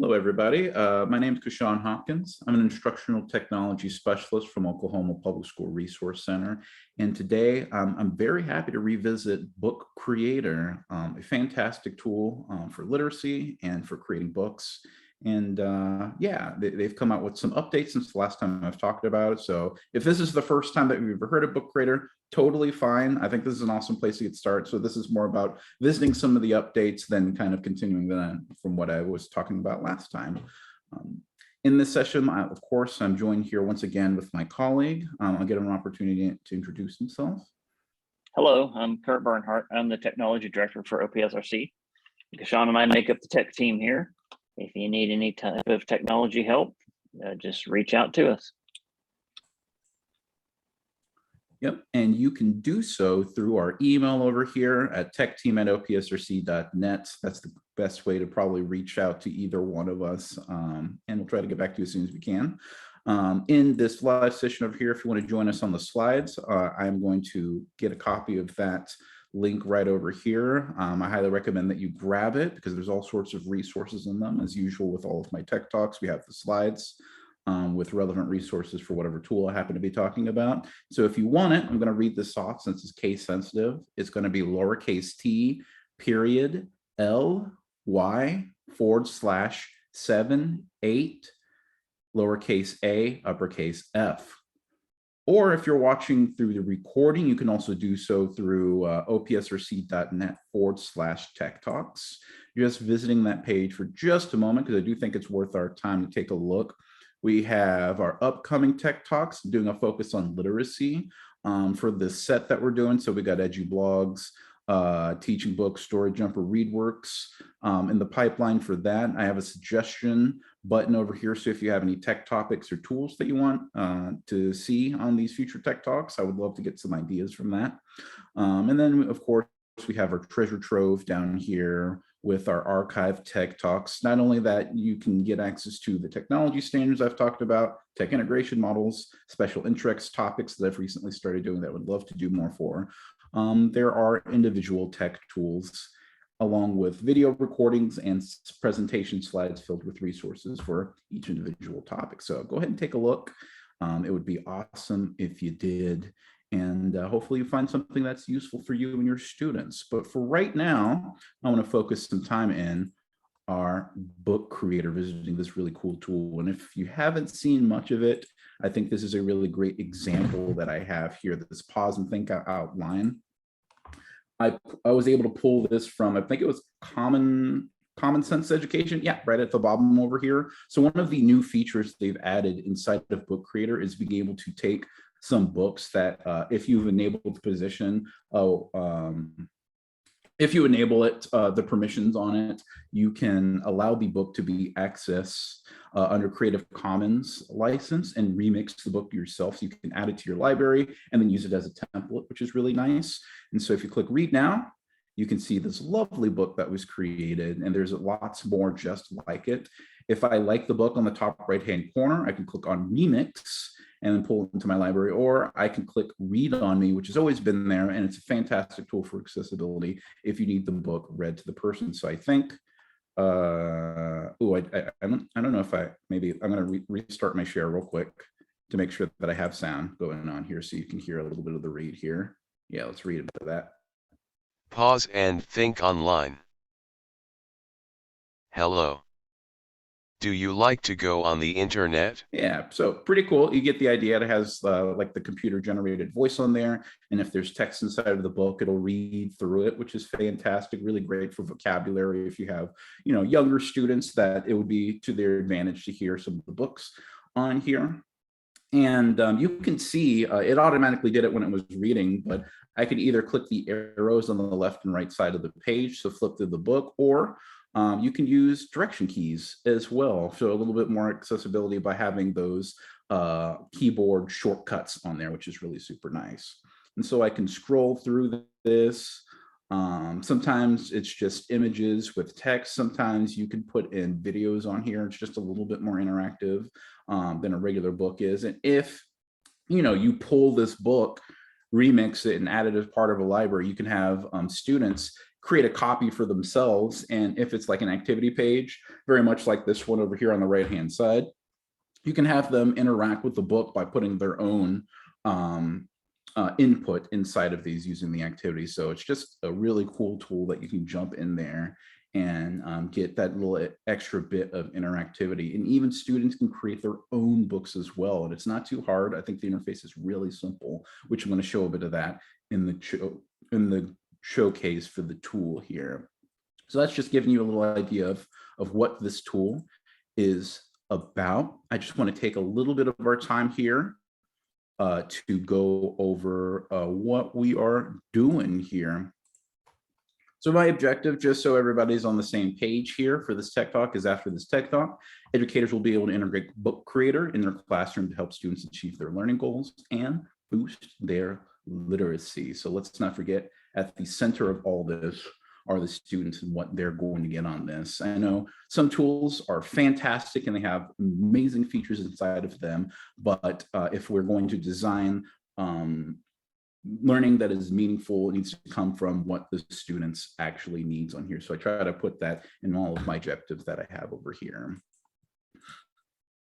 Hello, everybody. My name is Kushan Hopkins. I'm an instructional technology specialist from Oklahoma Public School Resource Center. And today I'm very happy to revisit Book Creator, a fantastic tool for literacy and for creating books. And yeah, they've come out with some updates since the last time I've talked about it. So if this is the first time that you've ever heard of Book Creator, totally fine. I think this is an awesome place to get started. So this is more about visiting some of the updates than kind of continuing that from what I was talking about last time. In this session, of course, I'm joined here once again with my colleague. I'll get him an opportunity to introduce himself. Hello, I'm Kurt Bernhardt. I'm the technology director for OPSRC. Sean and I make up the tech team here. If you need any type of technology help, just reach out to us. Yep, and you can do so through our email over here at techteam@opsrc.net. That's the best way to probably reach out to either one of us, and we'll try to get back to you as soon as we can. In this live session over here, if you want to join us on the slides, I'm going to get a copy of that link right over here. I highly recommend that you grab it because there's all sorts of resources in them. As usual with all of my tech talks, we have the slides with relevant resources for whatever tool I happen to be talking about. So if you want it, I'm going to read this off since it's case sensitive. It's going to be lowercase t period ly/7/8 lowercase a uppercase f. Or if you're watching through the recording, you can also do so through opsrc.net/TechTalks. You're just visiting that page for just a moment because I do think it's worth our time to take a look. We have our upcoming Tech Talks doing a focus on literacy for this set that we're doing. So we got EduBlogs, Teaching Books, Story Jumper, ReadWorks in the pipeline for that. I have a suggestion button over here. So if you have any tech topics or tools that you want to see on these future Tech Talks, I would love to get some ideas from that. And then, of course, we have our treasure trove down here with our archived Tech Talks. Not only that, you can get access to the technology standards I've talked about, tech integration models, special interest topics that I've recently started doing that I would love to do more for. There are individual tech tools along with video recordings and presentation slides filled with resources for each individual topic. So go ahead and take a look. It would be awesome if you did. And hopefully you find something that's useful for you and your students. But for right now, I want to focus some time in our Book Creator, visiting this really cool tool. And if you haven't seen much of it, I think this is a really great example that I have here, this pause and think outline. I was able to pull this from, I think it was Common Sense Education. Yeah, right at the bottom over here. So one of the new features they've added inside of Book Creator is being able to take some books that if you've enabled the position, if you enable it, the permissions on it, you can allow the book to be accessed under Creative Commons license and remix the book yourself. So you can add it to your library and then use it as a template, which is really nice. And so if you click read now, you can see this lovely book that was created, and there's lots more just like it. If I like the book on the top right-hand corner, I can click on remix and then pull it into my library, or I can click read on me, which has always been there, and it's a fantastic tool for accessibility if you need the book read to the person. So I think, I don't know if maybe I'm gonna restart my share real quick to make sure that I have sound going on here so you can hear a little bit of the read here. Yeah, let's read about that. Pause and think online. Hello. Do you like to go on the internet? Yeah, so pretty cool. You get the idea. It has like the computer generated voice on there. And if there's text inside of the book, it'll read through it, which is fantastic, really great for vocabulary. If you have, younger students, that it would be to their advantage to hear some of the books on here. And you can see it automatically did it when it was reading, but I could either click the arrows on the left and right side of the page to flip through the book, or you can use direction keys as well. So a little bit more accessibility by having those keyboard shortcuts on there, which is really super nice. And so I can scroll through this. Sometimes it's just images with text. Sometimes you can put in videos on here. It's just a little bit more interactive than a regular book is. And if you pull this book, remix it, and add it as part of a library, you can have students create a copy for themselves. And if it's like an activity page, very much like this one over here on the right-hand side, you can have them interact with the book by putting their own input inside of these using the activity. So it's just a really cool tool that you can jump in there and get that little extra bit of interactivity. And even students can create their own books as well. And it's not too hard. I think the interface is really simple, which I'm going to show a bit of that in the showcase for the tool here. So that's just giving you a little idea of what this tool is about. I just want to take a little bit of our time here to go over what we are doing here. So my objective, just so everybody's on the same page here for this Tech Talk, is after this Tech Talk, educators will be able to integrate Book Creator in their classroom to help students achieve their learning goals and boost their literacy. So let's not forget, at the center of all this are the students and what they're going to get on this. I know some tools are fantastic and they have amazing features inside of them, but if we're going to design learning that is meaningful, it needs to come from what the students actually needs on here. So I try to put that in all of my objectives that I have over here.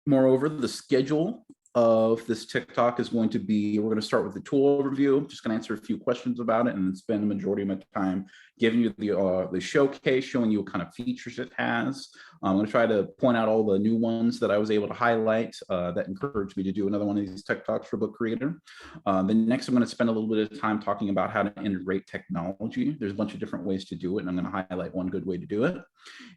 Moreover, the schedule of this TikTok is going to be, we're going to start with the tool overview. I'm just going to answer a few questions about it and then spend the majority of my time giving you the showcase, showing you what kind of features it has. I'm going to try to point out all the new ones that I was able to highlight that encouraged me to do another one of these Tech Talks for Book Creator. Then next, I'm going to spend a little bit of time talking about how to integrate technology. There's a bunch of different ways to do it, and I'm going to highlight one good way to do it.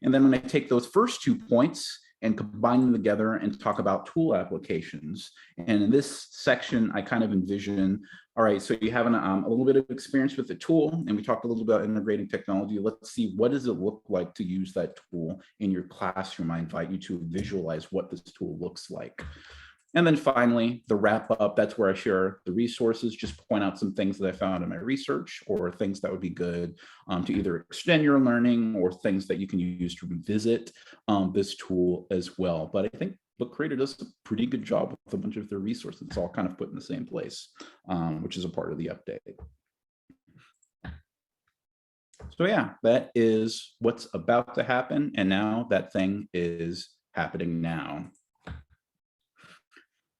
And then when I take those first 2 points and combine them together and talk about tool applications. And in this section, I kind of envision, all right, so you have a little bit of experience with the tool, and we talked a little about integrating technology. Let's see, what does it look like to use that tool in your classroom? I invite you to visualize what this tool looks like. And then finally, the wrap up, that's where I share the resources, just point out some things that I found in my research or things that would be good to either extend your learning or things that you can use to revisit this tool as well. But I think Book Creator does a pretty good job with a bunch of their resources. It's all kind of put in the same place, which is a part of the update. So yeah, that is what's about to happen. And now that thing is happening now.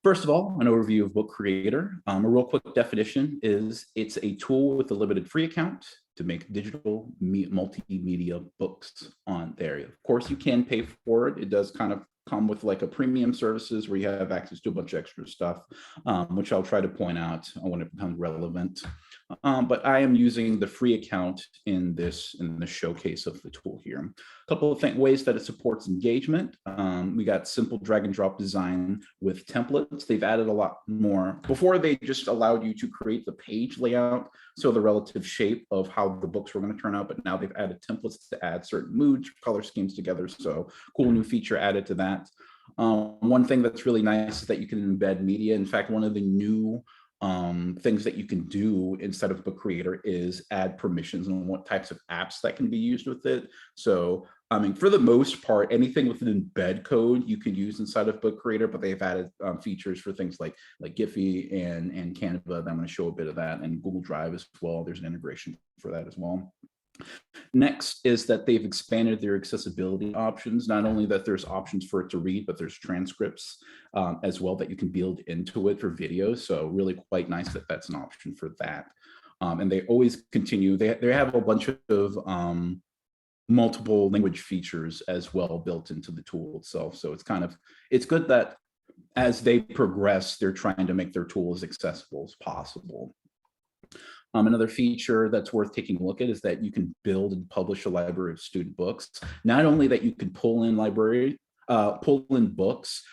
First of all, an overview of Book Creator. A real quick definition is it's a tool with a limited free account to make digital multimedia books on there. Of course, you can pay for it. It does kind of come with like a premium services where you have access to a bunch of extra stuff, which I'll try to point out when it becomes relevant. But I am using the free account in the showcase of the tool here. A couple of ways that it supports engagement. We got simple drag and drop design with templates. They've added a lot more. Before, they just allowed you to create the page layout, so the relative shape of how the books were going to turn out, but now they've added templates to add certain moods, color schemes together. So cool new feature added to that. One thing that's really nice is that you can embed media. In fact, one of the new things that you can do inside of Book Creator is add permissions and what types of apps that can be used with it. So I mean, for the most part, anything with an embed code you can use inside of Book Creator, but they've added features for things like Giphy and Canva. I'm going to show a bit of that, and Google Drive as well. There's an integration for that as well. Next is that they've expanded their accessibility options. Not only that there's options for it to read, but there's transcripts as well that you can build into it for videos. So really quite nice that that's an option for that. And they always continue. They have a bunch of multiple language features as well built into the tool itself. So it's good that as they progress, they're trying to make their tool as accessible as possible. Another feature that's worth taking a look at is that you can build and publish a library of student books. Not only that you can pull in books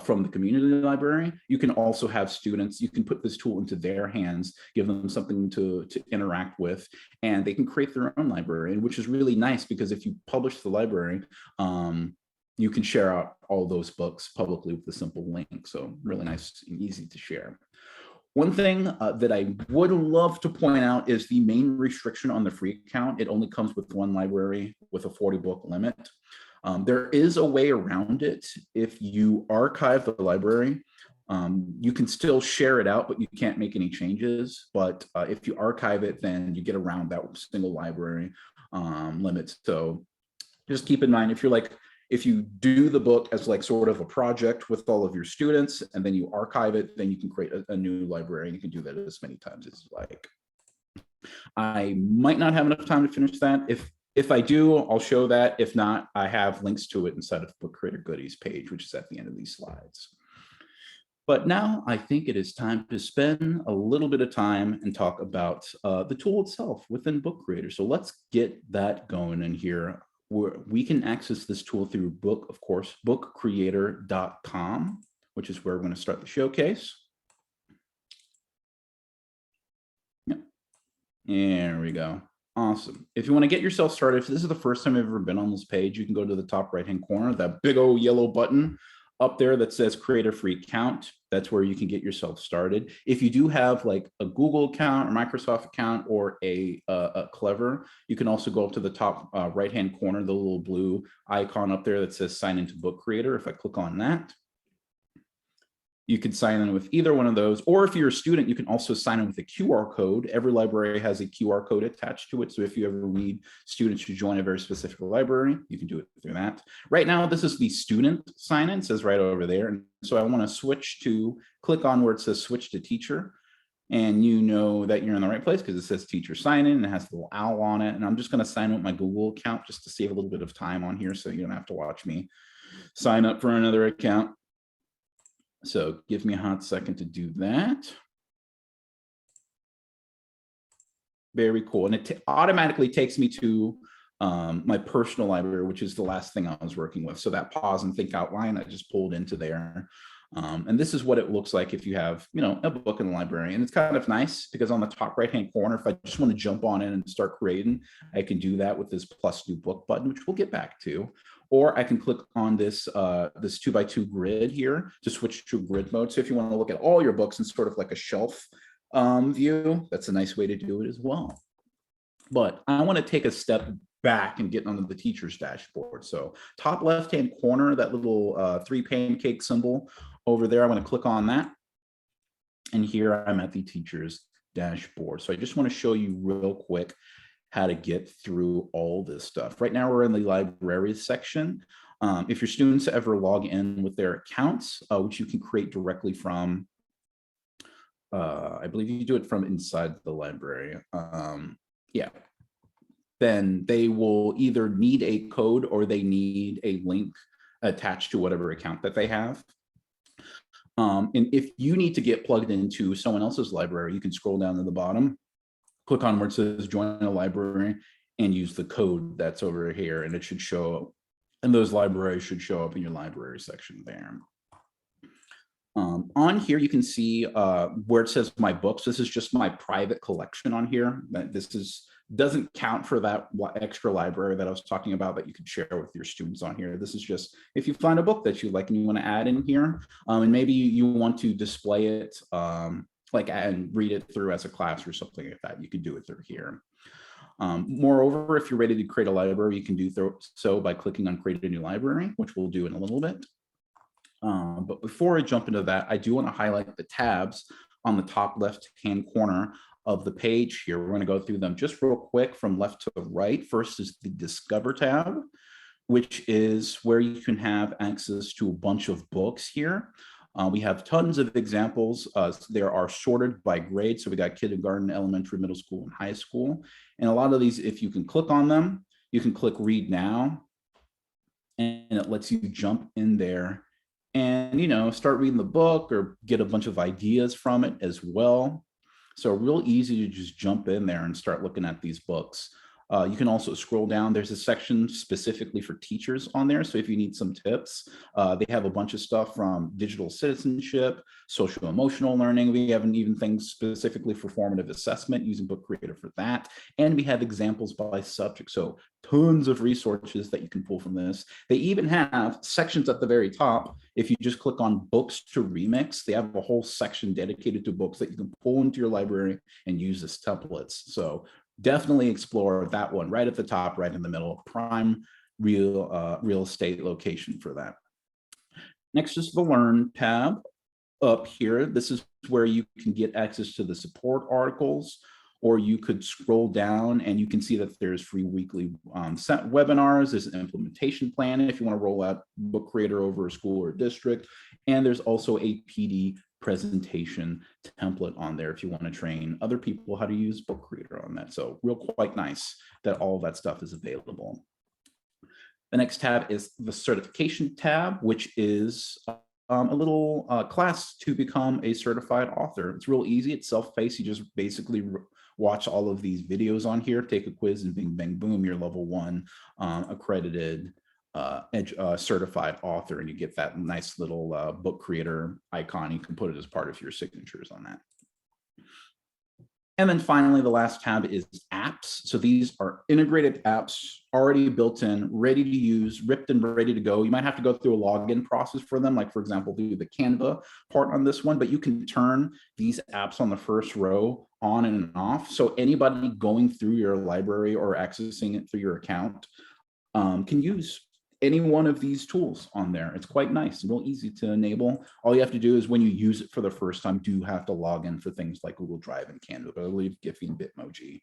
from the community library, you can also have students, you can put this tool into their hands, give them something to interact with, and they can create their own library, which is really nice because if you publish the library, you can share out all those books publicly with a simple link. So really nice and easy to share. One thing that I would love to point out is the main restriction on the free account. It only comes with one library with a 40 book limit. There is a way around it. If you archive the library, you can still share it out, but you can't make any changes. But if you archive it, then you get around that single library. limits. So just keep in mind, if you do the book as like sort of a project with all of your students and then you archive it, then you can create a new library, and you can do that as many times as you like. I might not have enough time to finish that. If I do, I'll show that. If not, I have links to it inside of the Book Creator Goodies page, which is at the end of these slides. But now I think it is time to spend a little bit of time and talk about the tool itself within Book Creator. So let's get that going in here. We can access this tool through bookcreator.com, which is where we're going to start the showcase. Yep. There we go. Awesome. If you want to get yourself started, if this is the first time you've ever been on this page, you can go to the top right-hand corner, that big old yellow button up there that says create a free account. That's where you can get yourself started. If you do have like a Google account or Microsoft account or a Clever, you can also go up to the top right-hand corner, the little blue icon up there that says sign into Book Creator. If I click on that, you can sign in with either one of those, or if you're a student, you can also sign in with a QR code. Every library has a QR code attached to it. So if you ever need students to join a very specific library, you can do it through that. Right now, this is the student sign in, it says right over there. And so I want to click on where it says switch to teacher. And you know that you're in the right place because it says teacher sign in and it has the little owl on it. And I'm just going to sign in with my Google account just to save a little bit of time on here so you don't have to watch me sign up for another account. So give me a hot second to do that. Very cool. And it automatically takes me to my personal library, which is the last thing I was working with. So that pause and think outline I just pulled into there. And this is what it looks like if you have, a book in the library. And it's kind of nice because on the top right-hand corner, if I just want to jump on in and start creating, I can do that with this plus new book button, which we'll get back to. Or I can click on this 2x2 grid here to switch to grid mode. So if you want to look at all your books in sort of like a shelf view, that's a nice way to do it as well. But I want to take a step back and get onto the teacher's dashboard. So top left-hand corner, that little 3 pancake symbol over there, I want to click on that. And here I'm at the teacher's dashboard. So I just want to show you real quick how to get through all this stuff. Right now we're in the libraries section. If your students ever log in with their accounts, which you can create directly from, I believe you do it from inside the library. Yeah, then they will either need a code or they need a link attached to whatever account that they have. And if you need to get plugged into someone else's library, you can scroll down to the bottom, click on where it says join a library and use the code that's over here, and it should show up, and those libraries should show up in your library section there. On here, you can see where it says my books. This is just my private collection on here. Doesn't count for that extra library that I was talking about that you could share with your students on here. This is just if you find a book that you like and you want to add in here, and maybe you want to display it and read it through as a class or something like that, you could do it through here. Moreover, if you're ready to create a library, you can do so by clicking on create a new library, which we'll do in a little bit. But before I jump into that, I do want to highlight the tabs on the top left-hand corner of the page here. We're going to go through them just real quick from left to right. First is the Discover tab, which is where you can have access to a bunch of books here. We have tons of examples. There are sorted by grade. So we got kindergarten, elementary, middle school, and high school. And a lot of these, if you can click on them, you can click Read Now, and it lets you jump in there and start reading the book or get a bunch of ideas from it as well. So real easy to just jump in there and start looking at these books. You can also scroll down. There's a section specifically for teachers on there. So if you need some tips, they have a bunch of stuff from digital citizenship, social emotional learning. We have even things specifically for formative assessment using Book Creator for that. And we have examples by subject. So tons of resources that you can pull from this. They even have sections at the very top. If you just click on books to remix, they have a whole section dedicated to books that you can pull into your library and use as templates. So definitely explore that one right at the top, right in the middle, prime real estate location for that. Next is the Learn tab up here. This is where you can get access to the support articles or you could scroll down and you can see that there's free weekly webinars. There's an implementation plan if you want to roll out Book Creator over a school or district. And there's also a PD presentation template on there if you want to train other people how to use Book Creator on that. So quite nice that all of that stuff is available. The next tab is the certification tab, which is a little class to become a certified author. It's real easy. It's self-paced. You just basically watch all of these videos on here, take a quiz, and bing, bang, boom, you're level 1 accredited certified author, and you get that nice little Book Creator icon. You can put it as part of your signatures on that. And then finally, the last tab is apps. So these are integrated apps already built in, ready to use, ripped and ready to go. You might have to go through a login process for them, like, for example, do the Canva part on this one, but you can turn these apps on the first row on and off. So anybody going through your library or accessing it through your account can use any one of these tools on there. It's quite nice, real easy to enable. All you have to do is when you use it for the first time, do have to log in for things like Google Drive and Canva, but I believe Giphy and Bitmoji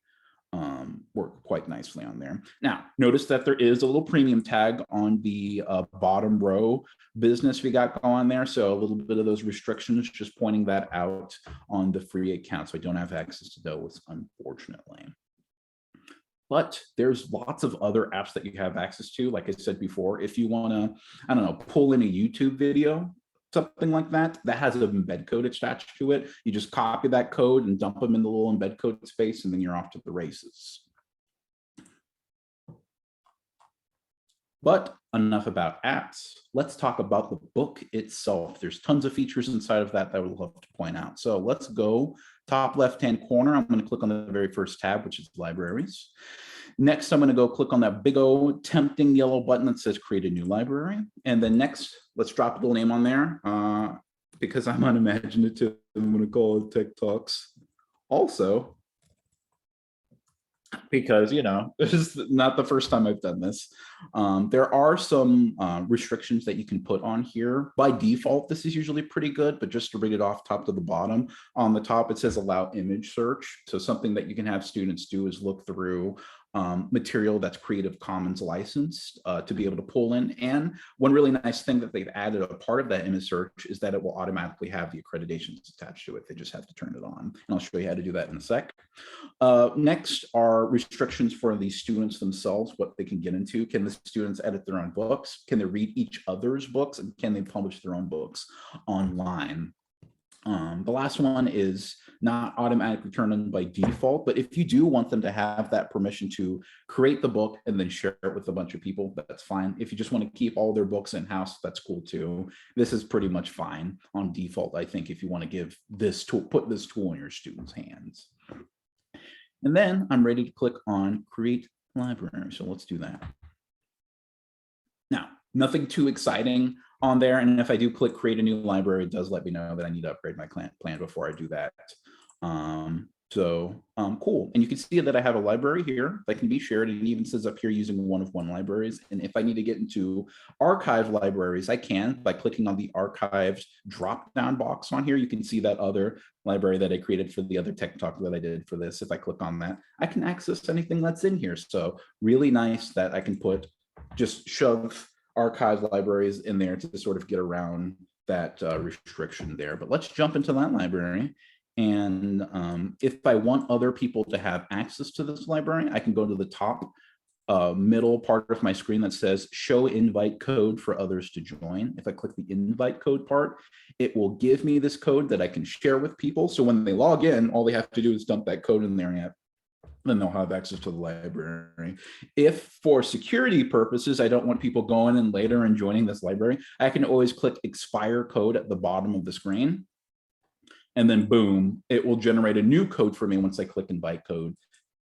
work quite nicely on there. Now, notice that there is a little premium tag on the bottom row business we got going there. So a little bit of those restrictions, just pointing that out on the free account. So I don't have access to those, unfortunately. But there's lots of other apps that you have access to. Like I said before, if you want to, I don't know, pull in a YouTube video, something like that, that has an embed code attached to it. You just copy that code and dump them in the little embed code space, and then you're off to the races. But enough about apps. Let's talk about the book itself. There's tons of features inside of that I would love to point out. So let's go top left-hand corner. I'm going to click on the very first tab, which is libraries. Next, I'm going to go click on that big old tempting yellow button that says create a new library. And then next, let's drop a little name on there because I'm unimaginative. I'm going to call it TechTalks. Also, because, you know, this is not the first time I've done this. There are some restrictions that you can put on here. By default, this is usually pretty good, but just to read it off top to the bottom, on the top, it says allow image search. So something that you can have students do is look through material that's Creative Commons licensed to be able to pull in. And one really nice thing that they've added a part of that image search is that it will automatically have the accreditations attached to it. They just have to turn it on. And I'll show you how to do that in a sec. Next are restrictions for the students themselves, what they can get into. Can the students edit their own books? Can they read each other's books? And can they publish their own books online? The last one is not automatically turned on by default, but if you do want them to have that permission to create the book and then share it with a bunch of people, that's fine. If you just want to keep all their books in-house, that's cool too. This is pretty much fine on default, I think, if you want to give this tool, put this tool in your students' hands. And then I'm ready to click on create library. So let's do that. Now, nothing too exciting on there. And if I do click create a new library, it does let me know that I need to upgrade my plan before I do that. Cool. And you can see that I have a library here that can be shared. And it even says up here using one-of-one libraries. And if I need to get into archive libraries, I can by clicking on the archived drop-down box on here. You can see that other library that I created for the other tech talk that I did for this. If I click on that, I can access anything that's in here. So really nice that I can just shove archive libraries in there to sort of get around that restriction there. But let's jump into that library. And if I want other people to have access to this library, I can go to the top middle part of my screen that says show invite code for others to join. If I click the invite code part, it will give me this code that I can share with people. So when they log in, all they have to do is dump that code in there and then they'll have access to the library. If for security purposes, I don't want people going in later and joining this library, I can always click expire code at the bottom of the screen. And then boom, it will generate a new code for me once I click invite code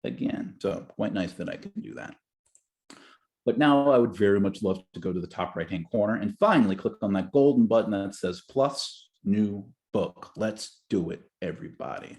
again. So quite nice that I can do that. But now I would very much love to go to the top right-hand corner and finally click on that golden button that says plus new book. Let's do it, everybody.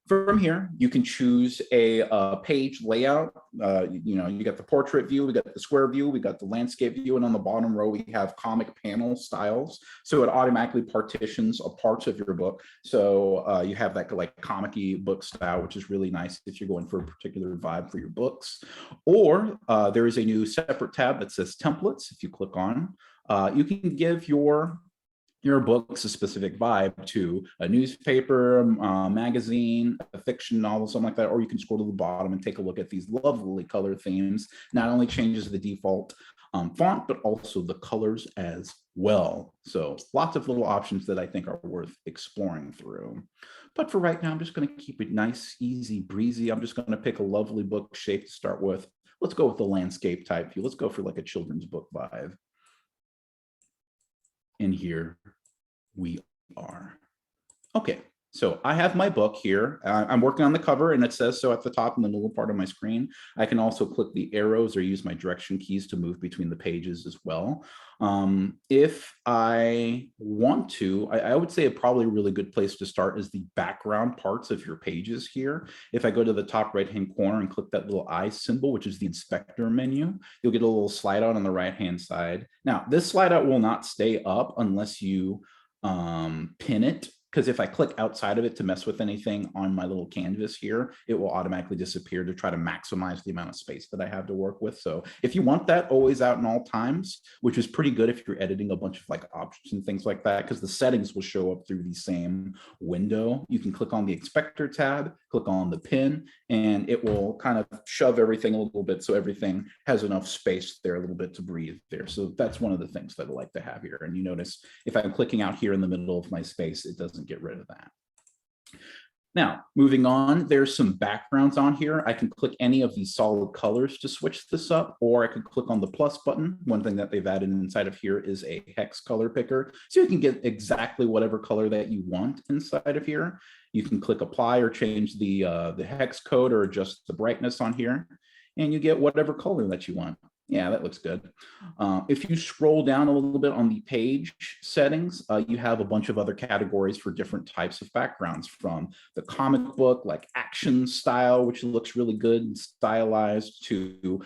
From here, you can choose a page layout. You got the portrait view, we got the square view, we got the landscape view, and on the bottom row, we have comic panel styles. So it automatically partitions a parts of your book. So you have that like comic-y book style, which is really nice if you're going for a particular vibe for your books. Or there is a new separate tab that says templates. If you click on, you can give your books a specific vibe to a newspaper, magazine, a fiction novel, something like that, or you can scroll to the bottom and take a look at these lovely color themes. Not only changes the default font, but also the colors as well. So lots of little options that I think are worth exploring through. But for right now, I'm just going to keep it nice, easy, breezy. I'm just going to pick a lovely book shape to start with. Let's go with the landscape type view. Let's go for like a children's book vibe. And here we are. Okay, so I have my book here. I'm working on the cover and it says so at the top in the middle part of my screen. I can also click the arrows or use my direction keys to move between the pages as well. If I want to, I would say probably a really good place to start is the background parts of your pages here. If I go to the top right-hand corner and click that little eye symbol, which is the inspector menu, you'll get a little slide out on the right-hand side. Now, this slide out will not stay up unless you pin it, because if I click outside of it to mess with anything on my little canvas here, it will automatically disappear to try to maximize the amount of space that I have to work with. So if you want that always out in all times, which is pretty good if you're editing a bunch of like options and things like that, because the settings will show up through the same window. You can click on the inspector tab, click on the pin, and it will kind of shove everything a little bit so everything has enough space there a little bit to breathe there. So that's one of the things that I like to have here. And you notice if I'm clicking out here in the middle of my space, it doesn't get rid of that. Now, moving on, there's some backgrounds on here. I can click any of these solid colors to switch this up, or I could click on the plus button. One thing that they've added inside of here is a hex color picker. So you can get exactly whatever color that you want inside of here. You can click apply or change the hex code or adjust the brightness on here, and you get whatever color that you want. Yeah, that looks good. If you scroll down a little bit on the page settings, you have a bunch of other categories for different types of backgrounds, from the comic book, like action style, which looks really good and stylized, to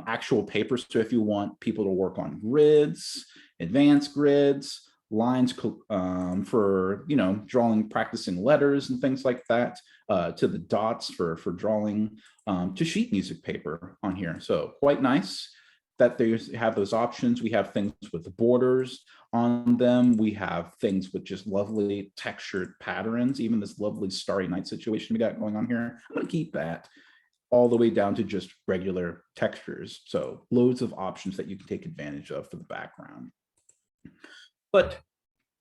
actual paper. So if you want people to work on grids, advanced grids, lines for drawing, practicing letters and things like that, to the dots for drawing, to sheet music paper on here. So quite nice that they have those options. We have things with borders on them. We have things with just lovely textured patterns, even this lovely Starry Night situation we got going on here. I'm going to keep that all the way down to just regular textures. So loads of options that you can take advantage of for the background. But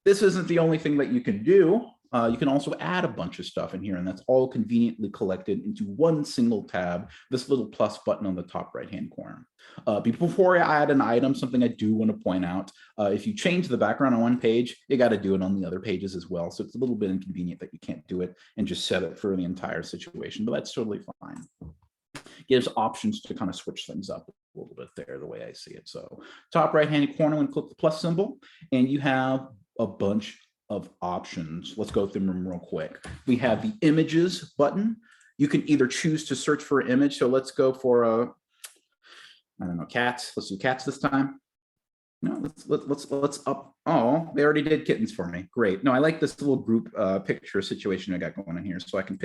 this isn't the only thing that you can do. You can also add a bunch of stuff in here, and that's all conveniently collected into one single tab, this little plus button on the top right-hand corner. Before I add an item, something I do want to point out, if you change the background on one page, you got to do it on the other pages as well. So it's a little bit inconvenient that you can't do it and just set it for the entire situation, but that's totally fine. Gives options to kind of switch things up a little bit there, the way I see it. So top right-hand corner, and click the plus symbol, and you have a bunch of options. Let's go through them real quick. We have the images button. You can either choose to search for an image. So let's go for I don't know, cats. Let's do cats this time. No, let's up. Oh, they already did kittens for me. Great. No, I like this little group picture situation I got going on here. So I can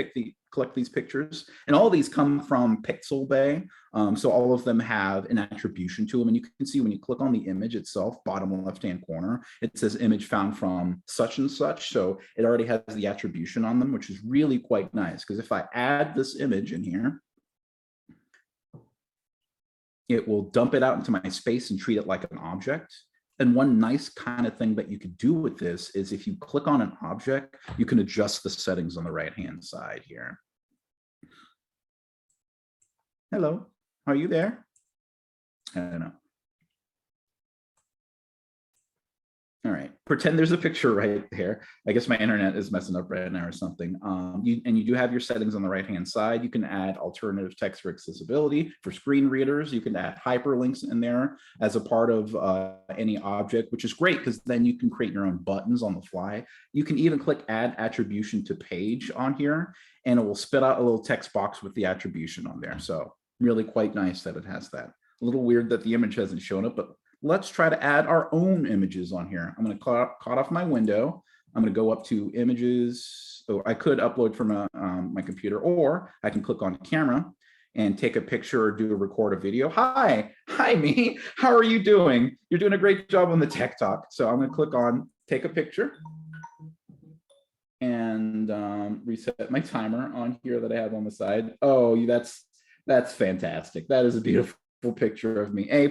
collect these pictures, and all these come from Pixelbay. So all of them have an attribution to them, and you can see when you click on the image itself, bottom left-hand corner, it says image found from such and such. So it already has the attribution on them, which is really quite nice, because if I add this image in here, it will dump it out into my space and treat it like an object. And one nice kind of thing that you could do with this is if you click on an object, you can adjust the settings on the right-hand side here. Hello, are you there? I don't know. All right, pretend there's a picture right there. I guess my internet is messing up right now or something. You do have your settings on the right-hand side. You can add alternative text for accessibility for screen readers. You can add hyperlinks in there as a part of any object, which is great because then you can create your own buttons on the fly. You can even click add attribution to page on here, and it will spit out a little text box with the attribution on there. So really quite nice that it has that. A little weird that the image hasn't shown up, but let's try to add our own images on here. I'm going to cut off my window. I'm going to go up to images. Oh, I could upload from my computer, or I can click on camera and take a picture or record a video. Hi, me. How are you doing? You're doing a great job on the Tech Talk. So I'm going to click on take a picture and reset my timer on here that I have on the side. Oh, that's fantastic. That is a beautiful picture of me. A+.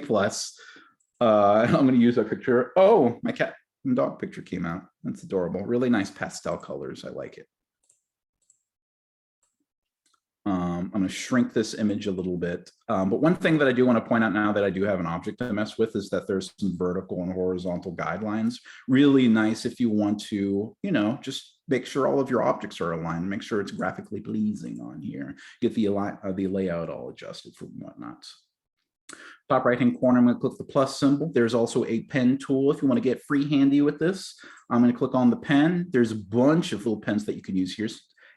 I'm going to use a picture. Oh, my cat and dog picture came out. That's adorable. Really nice pastel colors. I like it. I'm going to shrink this image a little bit. But one thing that I do want to point out now that I do have an object to mess with is that there's some vertical and horizontal guidelines. Really nice if you want to, just make sure all of your objects are aligned. Make sure it's graphically pleasing on here. Get the layout all adjusted for whatnot. Top right-hand corner, I'm going to click the plus symbol. There's also a pen tool if you want to get free handy with this. I'm going to click on the pen. There's a bunch of little pens that you can use here.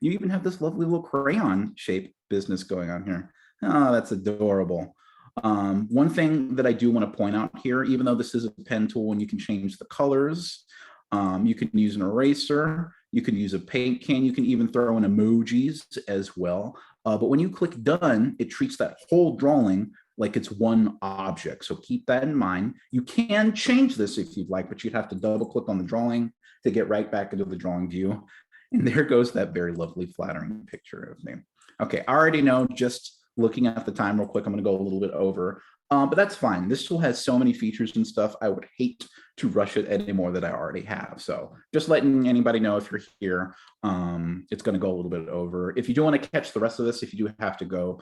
You even have this lovely little crayon shape business going on here. Oh, that's adorable. One thing that I do want to point out here, even though this is a pen tool and you can change the colors, you can use an eraser, you can use a paint can, you can even throw in emojis as well. But when you click done, it treats that whole drawing like it's one object. So keep that in mind. You can change this if you'd like, but you'd have to double click on the drawing to get right back into the drawing view. And there goes that very lovely flattering picture of me. Okay, I already know, just looking at the time real quick, I'm gonna go a little bit over, but that's fine. This tool has so many features and stuff. I would hate to rush it any more that I already have. So just letting anybody know if you're here, it's going to go a little bit over. If you do want to catch the rest of this, if you do have to go,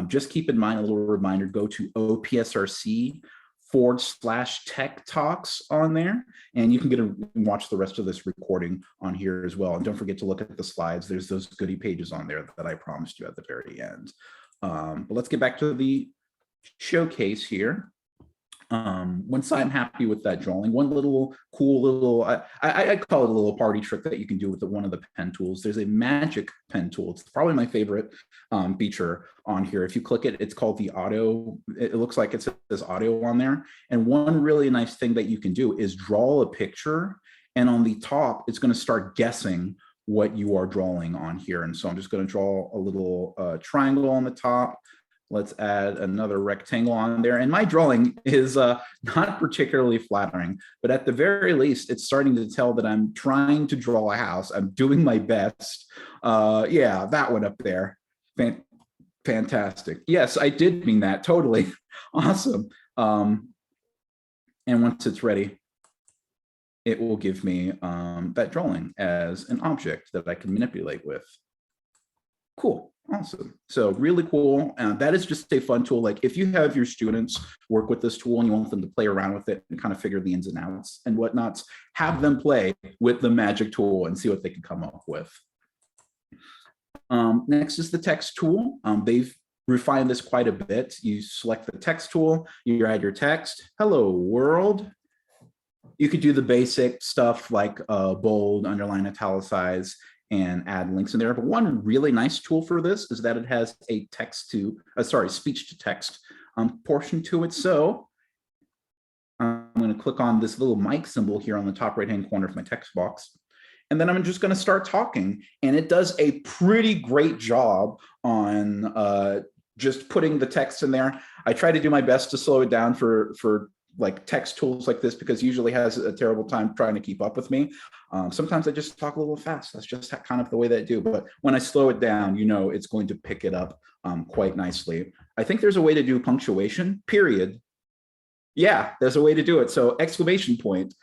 just keep in mind a little reminder, go to OPSRC/TechTalks on there, and you can watch the rest of this recording on here as well. And don't forget to look at the slides. There's those goodie pages on there that I promised you at the very end. But let's get back to the showcase here. Once I'm happy with that drawing, one little cool little, I call it a little party trick that you can do with one of the pen tools. There's a magic pen tool. It's probably my favorite feature on here. If you click it, it's called the auto. It looks like it says audio on there. And one really nice thing that you can do is draw a picture, and on the top, it's going to start guessing what you are drawing on here. And so I'm just going to draw a little triangle on the top. Let's add another rectangle on there. And my drawing is not particularly flattering, but at the very least, it's starting to tell that I'm trying to draw a house. I'm doing my best. Yeah, that one up there. Fantastic. Yes, I did mean that. Totally. Awesome. And once it's ready, it will give me that drawing as an object that I can manipulate with. Cool. Awesome. So really cool. That is just a fun tool. Like if you have your students work with this tool and you want them to play around with it and kind of figure the ins and outs and whatnots, have them play with the magic tool and see what they can come up with. Next is the text tool. They've refined this quite a bit. You select the text tool, you add your text. Hello, world. You could do the basic stuff like bold, underline, italicize, and add links in there. But one really nice tool for this is that it has a speech to text portion to it. So I'm going to click on this little mic symbol here on the top right-hand corner of my text box. And then I'm just going to start talking. And it does a pretty great job on just putting the text in there. I try to do my best to slow it down for like text tools like this, because usually has a terrible time trying to keep up with me. Sometimes I just talk a little fast. That's just kind of the way that I do. But when I slow it down, it's going to pick it up quite nicely. I think there's a way to do punctuation, period. Yeah, there's a way to do it. So exclamation point,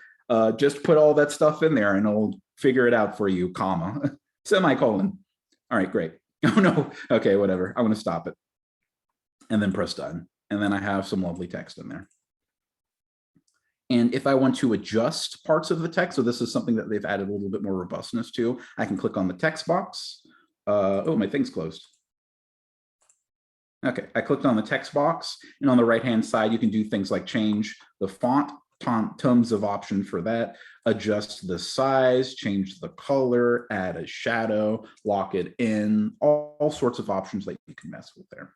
just put all that stuff in there and it'll figure it out for you, comma, semicolon. All right, great. Oh no, okay, whatever. I'm gonna stop it and then press done. And then I have some lovely text in there. And if I want to adjust parts of the text, so this is something that they've added a little bit more robustness to, I can click on the text box. Oh, my thing's closed. Okay, I clicked on the text box, and on the right-hand side, you can do things like change the font, tons of options for that, adjust the size, change the color, add a shadow, lock it in, all sorts of options that you can mess with there.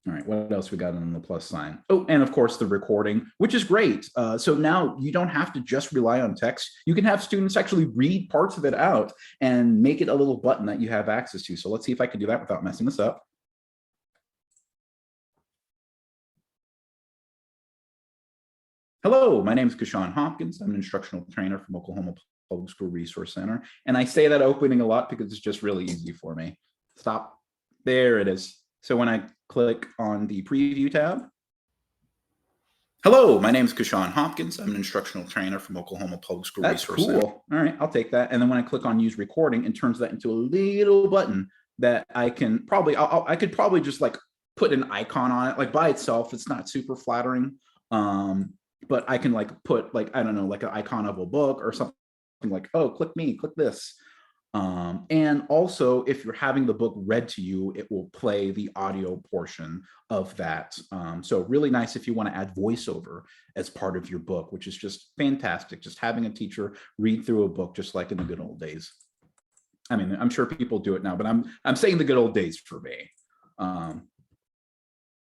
All right, what else we got on the plus sign? Oh, and of course the recording, which is great. So now you don't have to just rely on text. You can have students actually read parts of it out and make it a little button that you have access to. So let's see if I can do that without messing this up. Hello, my name is Kashawn Hopkins. I'm an instructional trainer from Oklahoma Public School Resource Center. And I say that opening a lot because it's just really easy for me. Stop. There it is. So when I click on the preview tab, hello, my name is Kashawn Hopkins. I'm an instructional trainer from Oklahoma Public School Resource Center. That's cool. All right, I'll take that. And then when I click on use recording, it turns that into a little button that I can probably, I could probably just like put an icon on it. Like by itself, it's not super flattering. But I can like put like, I don't know, like an icon of a book or something like, oh, click me, click this. And also, if you're having the book read to you, it will play the audio portion of that. So really nice if you want to add voiceover as part of your book, which is just fantastic. Just having a teacher read through a book, just like in the good old days. I mean, I'm sure people do it now, but I'm saying the good old days for me.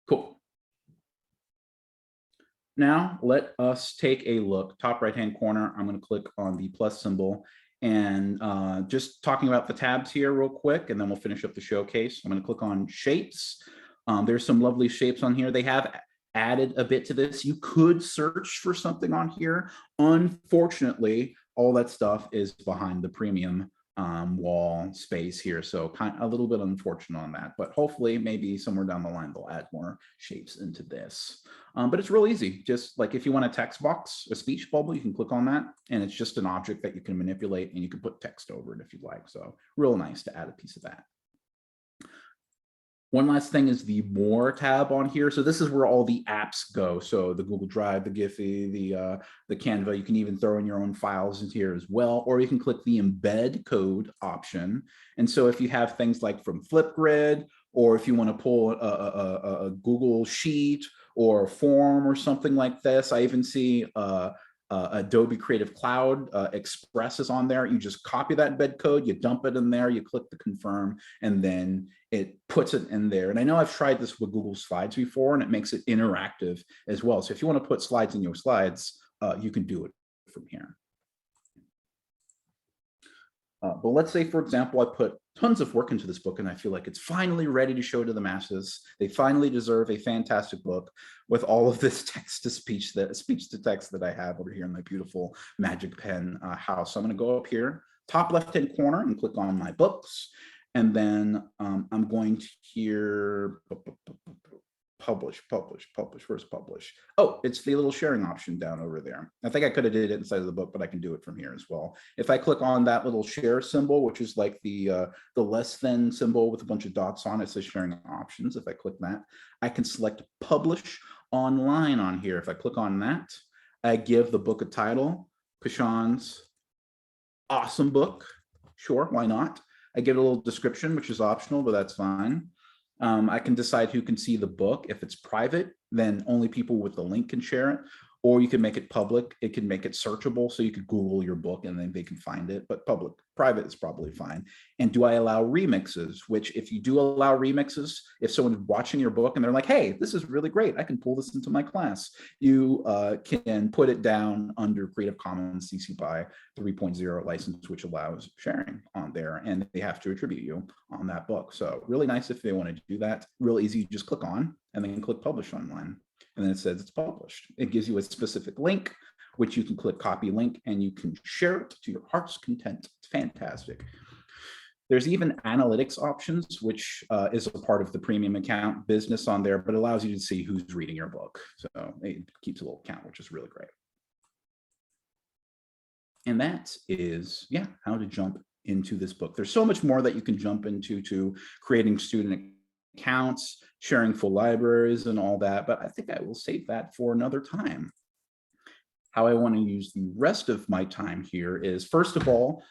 Cool. Now let us take a look. Top right-hand corner, I'm going to click on the plus symbol. And just talking about the tabs here real quick, and then we'll finish up the showcase. I'm going to click on shapes. There's some lovely shapes on here. They have added a bit to this. You could search for something on here. Unfortunately, all that stuff is behind the premium wall space here. So kind of a little bit unfortunate on that, but hopefully maybe somewhere down the line, they'll add more shapes into this. But it's real easy. Just like if you want a text box, a speech bubble, you can click on that and it's just an object that you can manipulate and you can put text over it if you'd like. So real nice to add a piece of that. One last thing is the More tab on here. So this is where all the apps go. So the Google Drive, the Giphy, the Canva, you can even throw in your own files into here as well, or you can click the embed code option. And so if you have things like from Flipgrid, or if you want to pull a Google Sheet or a form or something like this, I even see Adobe Creative Cloud Express is on there. You just copy that embed code, you dump it in there, you click the confirm, and then it puts it in there. And I know I've tried this with Google Slides before, and it makes it interactive as well. So if you want to put slides in your slides, you can do it from here. But let's say, for example, I put tons of work into this book and I feel like it's finally ready to show to the masses. They finally deserve a fantastic book with all of this text to speech, speech to text that I have over here in my beautiful Magic Pen house. So I'm going to go up here, top left-hand corner, and click on my books. And then I'm going to here, publish. Where's publish? Oh, it's the little sharing option down over there. I think I could have did it inside of the book, but I can do it from here as well. If I click on that little share symbol, which is like the less than symbol with a bunch of dots on it, says sharing options. If I click that, I can select publish online on here. If I click on that, I give the book a title, Kashawn's awesome book. Sure, why not? I give it a little description, which is optional, but that's fine. I can decide who can see the book. If it's private, then only people with the link can share it. Or you can make it public. It can make it searchable. So you could Google your book and then they can find it. But private is probably fine. And do I allow remixes? Which if you do allow remixes, if someone's watching your book and they're like, hey, this is really great, I can pull this into my class. You can put it down under Creative Commons CC BY 3.0 license, which allows sharing on there. And they have to attribute you on that book. So really nice if they want to do that. Real easy. You just click on and then click publish online. And then it says it's published. It gives you a specific link, which you can click copy link and you can share it to your heart's content. It's fantastic. There's even analytics options, which is a part of the premium account business on there, but allows you to see who's reading your book. So it keeps a little count, which is really great. And that is, yeah, how to jump into this book. There's so much more that you can jump into to creating student accounts, sharing full libraries and all that, but I think I will save that for another time. How I want to use the rest of my time here is, first of all,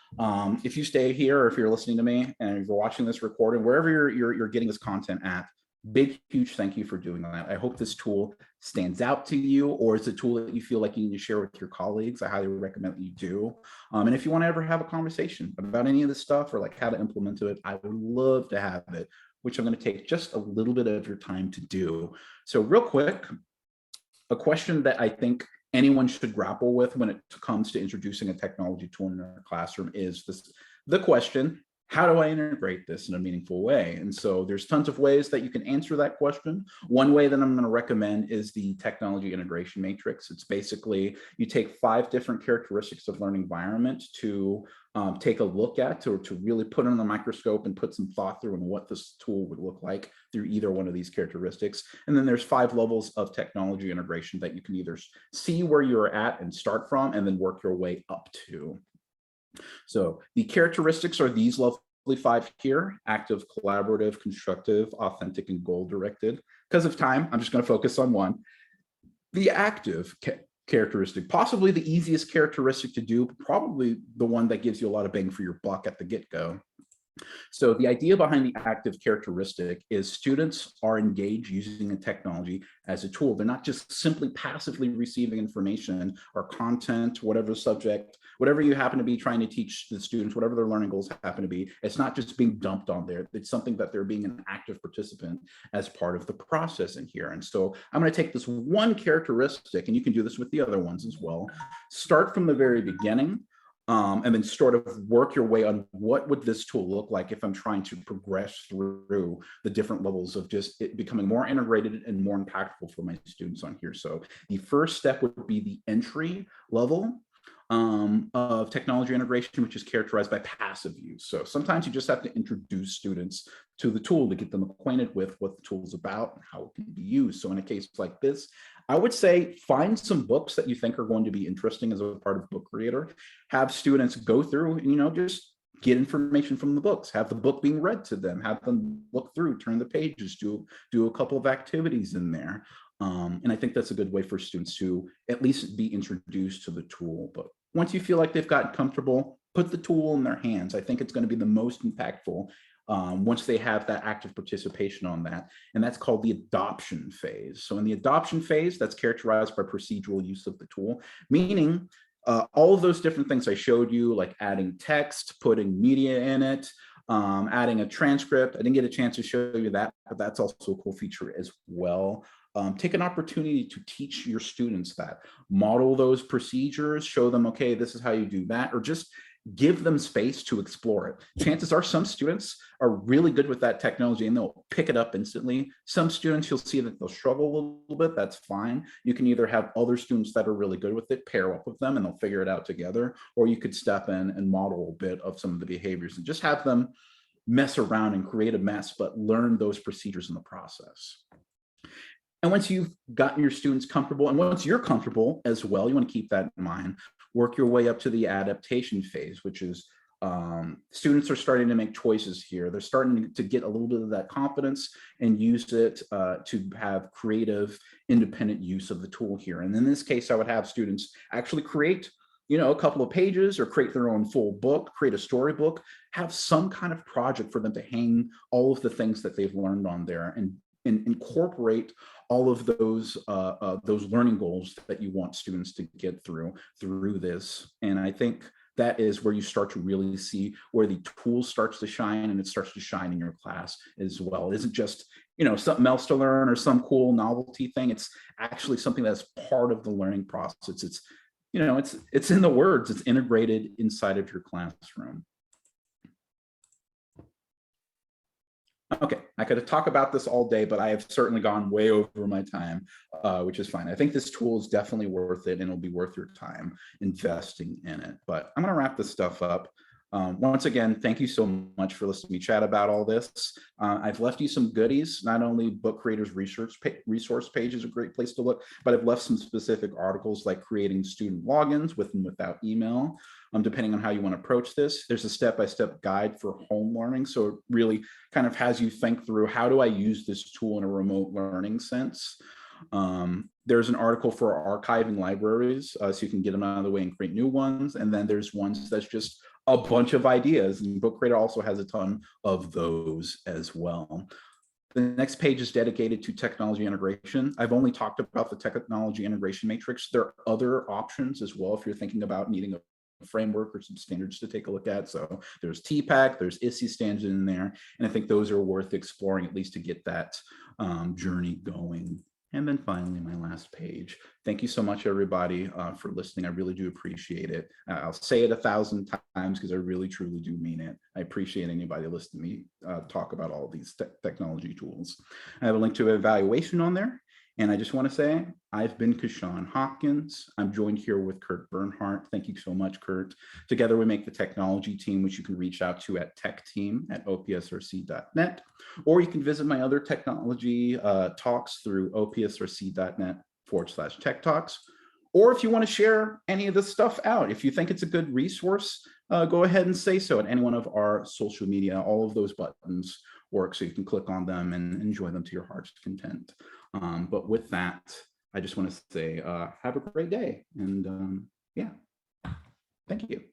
if you stay here or if you're listening to me and you're watching this recording, wherever you're getting this content at, big, huge thank you for doing that. I hope this tool stands out to you, or it's a tool that you feel like you need to share with your colleagues. I highly recommend that you do. And if you want to ever have a conversation about any of this stuff or like how to implement it, I would love to have it, which I'm going to take just a little bit of your time to do. So real quick, a question that I think anyone should grapple with when it comes to introducing a technology tool in their classroom is the question, how do I integrate this in a meaningful way? And so there's tons of ways that you can answer that question. One way that I'm going to recommend is the technology integration matrix. It's basically, you take 5 different characteristics of learning environment to take a look at, to really put under the microscope and put some thought through on what this tool would look like through either one of these characteristics. And then there's 5 levels of technology integration that you can either see where you're at and start from, and then work your way up to. So the characteristics are these lovely 5 here: active, collaborative, constructive, authentic, and goal-directed. Because of time, I'm just going to focus on one. The active characteristic, possibly the easiest characteristic to do, probably the one that gives you a lot of bang for your buck at the get-go. So the idea behind the active characteristic is students are engaged using a technology as a tool. They're not just simply passively receiving information or content, whatever subject, whatever you happen to be trying to teach the students, whatever their learning goals happen to be. It's not just being dumped on there. It's something that they're being an active participant as part of the process in here. And so I'm going to take this one characteristic, and you can do this with the other ones as well. Start from the very beginning. And then sort of work your way on what would this tool look like if I'm trying to progress through the different levels of just it becoming more integrated and more impactful for my students on here. So the first step would be the entry level of technology integration, which is characterized by passive use. So sometimes you just have to introduce students to the tool to get them acquainted with what the tool is about and how it can be used. So in a case like this, I would say find some books that you think are going to be interesting as a part of Book Creator. Have students go through and, just get information from the books, have the book being read to them, have them look through, turn the pages, do a couple of activities in there. And I think that's a good way for students to at least be introduced to the tool. But once you feel like they've gotten comfortable, put the tool in their hands. I think it's going to be the most impactful once they have that active participation on that. And that's called the adoption phase. So in the adoption phase, that's characterized by procedural use of the tool, meaning all of those different things I showed you, like adding text, putting media in it, adding a transcript. I didn't get a chance to show you that, but that's also a cool feature as well. Take an opportunity to teach your students that, model those procedures, show them, okay, this is how you do that, or just give them space to explore it. Chances are some students are really good with that technology and they'll pick it up instantly. Some students, you'll see that they'll struggle a little bit. That's fine. You can either have other students that are really good with it, pair up with them and they'll figure it out together, or you could step in and model a bit of some of the behaviors and just have them mess around and create a mess, but learn those procedures in the process. And once you've gotten your students comfortable, and once you're comfortable as well, you want to keep that in mind, work your way up to the adaptation phase, which is students are starting to make choices here. They're starting to get a little bit of that confidence and use it to have creative, independent use of the tool here. And in this case, I would have students actually create a couple of pages or create their own full book, create a storybook, have some kind of project for them to hang all of the things that they've learned on there and incorporate all of those learning goals that you want students to get through this. And I think that is where you start to really see where the tool starts to shine, and it starts to shine in your class as well. It isn't just something else to learn or some cool novelty thing. It's actually something that's part of the learning process. It's in the words. It's integrated inside of your classroom. Okay, I could talk about this all day, but I have certainly gone way over my time, which is fine. I think this tool is definitely worth it, and it'll be worth your time investing in it. But I'm going to wrap this stuff up. Once again, thank you so much for listening to me chat about all this. I've left you some goodies. Not only Book Creators resource page is a great place to look, but I've left some specific articles like creating student logins with and without email. Depending on how you want to approach this, there's a step-by-step guide for home learning. So it really kind of has you think through, how do I use this tool in a remote learning sense? There's an article for archiving libraries, so you can get them out of the way and create new ones. And then there's ones that's just a bunch of ideas, and Book Creator also has a ton of those as well. The next page is dedicated to technology integration. I've only talked about the technology integration matrix. There are other options as well if you're thinking about needing a framework or some standards to take a look at. So there's TPAC, there's ISI standards in there, and I think those are worth exploring, at least to get that journey going. And then finally, my last page. Thank you so much, everybody, for listening. I really do appreciate it. I'll say it 1,000 times because I really, truly do mean it. I appreciate anybody listening to me talk about all these technology tools. I have a link to an evaluation on there. And I just want to say, I've been Kashawn Hopkins. I'm joined here with Kurt Bernhardt. Thank you so much, Kurt. Together we make the technology team, which you can reach out to at techteam@opsrc.net, or you can visit my other technology talks through opsrc.net/TechTalks. Or if you want to share any of this stuff out, if you think it's a good resource, go ahead and say so at any one of our social media. All of those buttons work, so you can click on them and enjoy them to your heart's content. But with that, I just want to say, have a great day. And yeah, thank you.